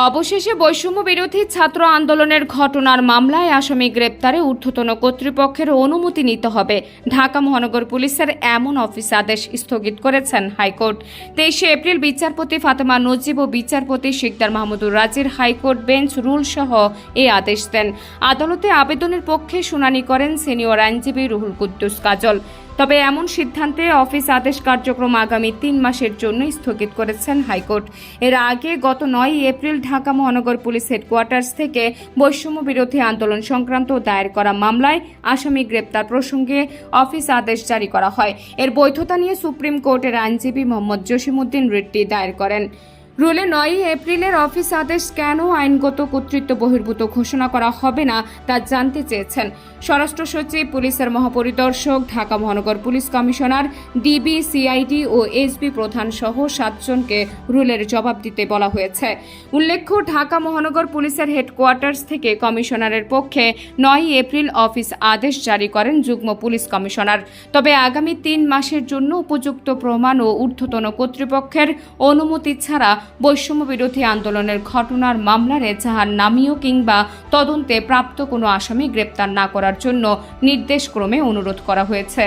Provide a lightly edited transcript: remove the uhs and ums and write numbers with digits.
অবশেষে বৈষম্য বিরোধী ছাত্র আন্দোলনের ঘটনার মামলায় আসামি গ্রেপ্তারে ঊর্ধ্বতন কর্তৃপক্ষের অনুমতি নিতে হবে। ঢাকা মহানগর পুলিশের এমন অফিস আদেশ স্থগিত করেছেন হাইকোর্ট। 23 এপ্রিল বিচারপতি ফাতেমা নজিব ও বিচারপতি শিকদার মাহমুদুর রাজির হাইকোর্ট বেঞ্চ রুল সহ এই আদেশ দেন। আদালতে আবেদনের পক্ষে শুনানি করেন সিনিয়র আইনজীবী রুহুল কুদ্দুস কাজল। তবে এমন সিদ্ধান্তে অফিস আদেশ কার্যক্রম আগামী 3 মাসের জন্য স্থগিত করেছেন হাইকোর্ট। এর আগে গত 9 এপ্রিল ঢাকা মহানগর পুলিশ হেডকোয়ার্টার্স থেকে বৈষম্য বিরোধী আন্দোলন সংক্রান্ত দায়ের করা মামলায় আসামি গ্রেপ্তার প্রসঙ্গে অফিস আদেশ জারি করা হয়। এর বৈধতা নিয়ে সুপ্রিম কোর্টের আইনজীবী মোহাম্মদ জসিমউদ্দিন রিটটি দায়ের করেন। রুলে 9 এপ্রিলের অফিস আদেশ কেন আইনগত কর্তৃত্ব বহির্ভূত ঘোষণা করা হবে না তা জানতে চেয়েছেন স্বরাষ্ট্র সচিব, পুলিশের মহাপরিদর্শক, ঢাকা মহানগর পুলিশ কমিশনার, ডিবি, সিআইডি ও এসবি প্রধান সহ 7 জনকে রুলের জবাব দিতে বলা হয়েছে। উল্লেখ্য, ঢাকা মহানগর পুলিশের হেডকোয়ার্টার্স থেকে কমিশনারের পক্ষে 9 এপ্রিল অফিস আদেশ জারি করেন যুগ্ম পুলিশ কমিশনার। তবে আগামী 3 মাসের জন্য উপযুক্ত প্রমাণ ও ঊর্ধ্বতন কর্তৃপক্ষের অনুমতি ছাড়া বৈষম্য বিরোধী আন্দোলনের ঘটনার মামলার এজাহার নামিয়ে কিংবা তদন্তে প্রাপ্ত কোনো আসামি গ্রেপ্তার না করার জন্য নির্দেশক্রমে অনুরোধ করা হয়েছে।